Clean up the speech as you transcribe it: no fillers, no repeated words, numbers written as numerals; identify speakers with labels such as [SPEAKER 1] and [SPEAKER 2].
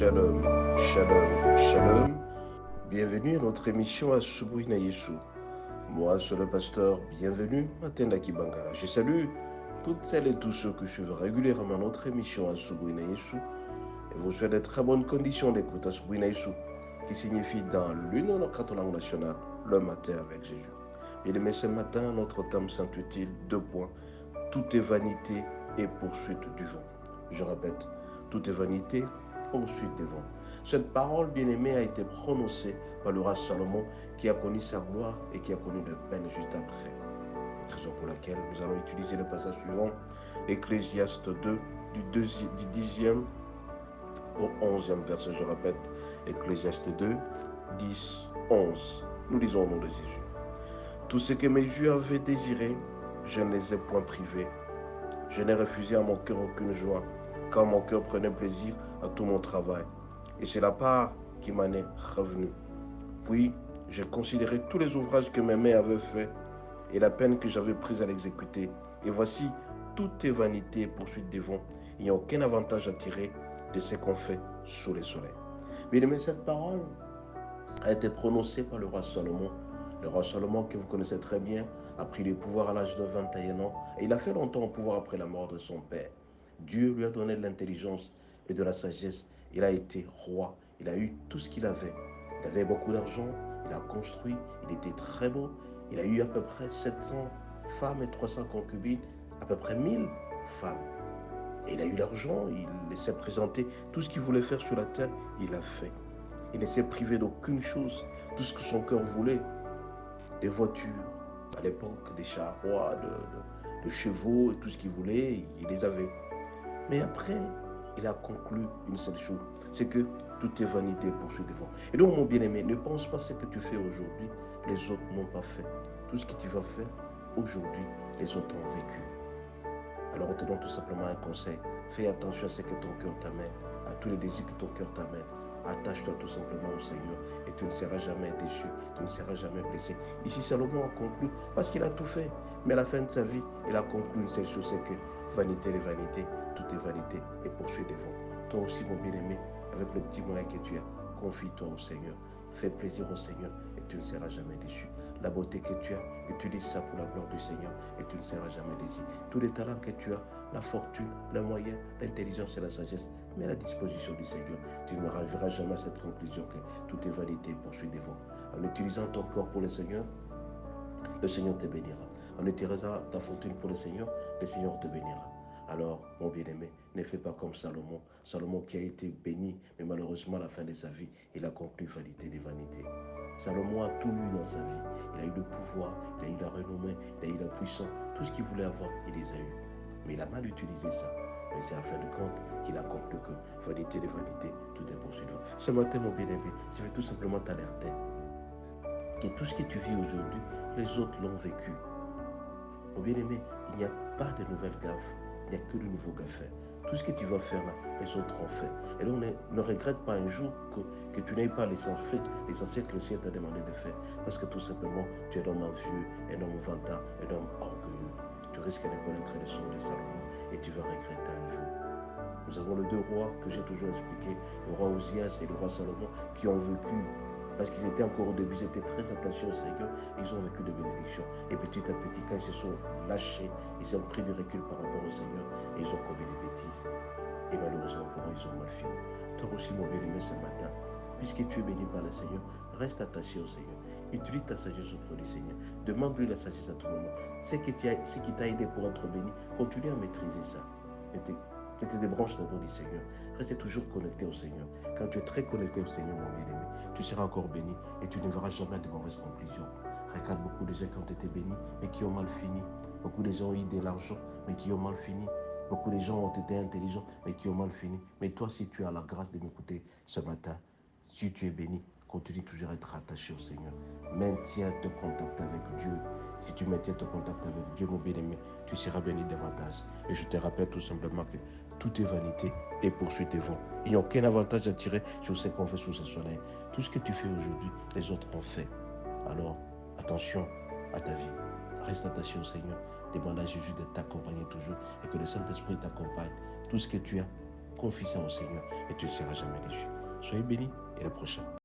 [SPEAKER 1] Shalom, shalom, shalom. Bienvenue à notre émission Asubuhi na Yesu. Moi, c'est le pasteur. Bienvenue, Matenda Kibangala. Je salue toutes celles et tous ceux qui suivent régulièrement notre émission Asubuhi na Yesu et vous souhaite de très bonnes conditions d'écoute Asubuhi na Yesu, qui signifie dans l'une de nos quatre langues nationales, le matin avec Jésus. Bien aimé, ce matin, notre thème s'intitule 2 points. Tout est vanité et poursuite du vent. Je répète, tout est vanité, poursuite du vent. Cette parole bien-aimée a été prononcée par le roi Salomon qui a connu sa gloire et qui a connu la peine juste après. Raison pour laquelle nous allons utiliser le passage suivant, Ecclésiaste 2, du 10e au 11e verset. Je répète, Ecclésiaste 2, 10, 11. Nous lisons au nom de Jésus. Tout ce que mes yeux avaient désiré, je ne les ai point privés. Je n'ai refusé à mon cœur aucune joie, car mon cœur prenait plaisir à tout mon travail. Et c'est la part qui m'en est revenue. Puis, j'ai considéré tous les ouvrages que mes mains avaient faits et la peine que j'avais prise à l'exécuter. Et voici, tout est vanité et poursuite des vents. Il n'y a aucun avantage à tirer de ce qu'on fait sous le soleil. Bien aimé, cette parole a été prononcée par le roi Salomon. Le roi Salomon, que vous connaissez très bien, a pris le pouvoir à l'âge de 21 ans et il a fait longtemps au pouvoir après la mort de son père. Dieu lui a donné de l'intelligence et de la sagesse. Il a été roi. Il a eu tout ce qu'il avait. Il avait beaucoup d'argent. Il a construit. Il était très beau. Il a eu à peu près 700 femmes et 300 concubines, à peu près 1000 femmes. Et il a eu l'argent. Il s'est présenté. Tout ce qu'il voulait faire sur la terre, il l'a fait. Il ne s'est privé d'aucune chose. Tout ce que son cœur voulait, des voitures, à l'époque, des charrois, de chevaux, et tout ce qu'il voulait, il les avait. Mais après, il a conclu une seule chose, c'est que tout est vanité poursuit devant. Et donc, mon bien-aimé, ne pense pas ce que tu fais aujourd'hui, les autres n'ont pas fait. Tout ce que tu vas faire aujourd'hui, les autres ont vécu. Alors, on te donne tout simplement un conseil. Fais attention à ce que ton cœur t'amène, à tous les désirs que ton cœur t'amène. Attache-toi tout simplement au Seigneur et tu ne seras jamais déçu, tu ne seras jamais blessé. Ici, Salomon a conclu parce qu'il a tout fait. Mais à la fin de sa vie, il a conclu une seule chose, c'est que vanité des vanités, tout est vanité et poursuit des vents. Toi aussi, mon bien-aimé, avec le petit moyen que tu as, confie-toi au Seigneur. Fais plaisir au Seigneur et tu ne seras jamais déçu. La beauté que tu as, utilise ça pour la gloire du Seigneur et tu ne seras jamais déçu. Tous les talents que tu as, la fortune, les moyens, l'intelligence et la sagesse, mets à la disposition du Seigneur. Tu ne arriveras jamais à cette conclusion que tout est vanité et poursuit des vents. En utilisant ton corps pour le Seigneur te bénira. En utilisant ta fortune pour le Seigneur te bénira. Alors, mon bien-aimé, ne fais pas comme Salomon. Salomon qui a été béni, mais malheureusement, à la fin de sa vie, il a conclu vanité des vanités. Salomon a tout eu dans sa vie. Il a eu le pouvoir, il a eu la renommée, il a eu la puissance. Tout ce qu'il voulait avoir, il les a eu. Mais il a mal utilisé ça. Mais c'est à fin de compte qu'il a conclu que vanité des vanités, tout est poursuivi. Ce matin, mon bien-aimé, je vais tout simplement t'alerter que tout ce que tu vis aujourd'hui, les autres l'ont vécu. Mon bien-aimé, il n'y a pas de nouvelles gaffes, il n'y a que de nouveaux gaffes. Tout ce que tu vas faire là, les autres ont fait. Et donc ne regrette pas un jour que tu n'aies pas l'essentiel que le Seigneur t'a demandé de faire. Parce que tout simplement, tu es un homme envieux, un homme vantant, un homme orgueilleux. Tu risques de connaître les sons de Salomon et tu vas regretter un jour. Nous avons les deux rois que j'ai toujours expliqué, le roi Ozias et le roi Salomon, qui ont vécu, parce qu'ils étaient encore au début, ils étaient très attachés au Seigneur, et ils ont vécu de bénédictions. Et petit à petit, quand ils se sont lâchés, ils ont pris du recul par rapport au Seigneur, et ils ont commis des bêtises. Et malheureusement pour eux, ils ont mal fini. Toi aussi, mon bien-aimé, ce matin, puisque tu es béni par le Seigneur, reste attaché au Seigneur. Utilise ta sagesse auprès du Seigneur. Demande-lui la sagesse à tout moment. Ce qui t'a aidé pour être béni, continue à maîtriser ça. Ne te débranche d'abord du Seigneur. Reste toujours connecté au Seigneur. Quand tu es très connecté au Seigneur, mon bien-aimé, tu seras encore béni et tu ne verras jamais de mauvaises conclusions. Regarde beaucoup de gens qui ont été bénis, mais qui ont mal fini. Beaucoup de gens ont eu de l'argent, mais qui ont mal fini. Beaucoup de gens ont été intelligents, mais qui ont mal fini. Mais toi, si tu as la grâce de m'écouter ce matin, si tu es béni, continue toujours à être attaché au Seigneur. Maintiens ton contact avec Dieu. Si tu maintiens ton contact avec Dieu, mon bien-aimé, tu seras béni davantage. Et je te rappelle tout simplement que tout est vanité et poursuit tes vents. Il n'y a aucun avantage à tirer sur ce qu'on fait sous ce soleil. Tout ce que tu fais aujourd'hui, les autres ont fait. Alors, attention à ta vie. Reste attaché au Seigneur. Demande à Jésus de t'accompagner toujours et que le Saint-Esprit t'accompagne. Tout ce que tu as, confie ça au Seigneur et tu ne seras jamais déçu. Soyez bénis et à la prochaine.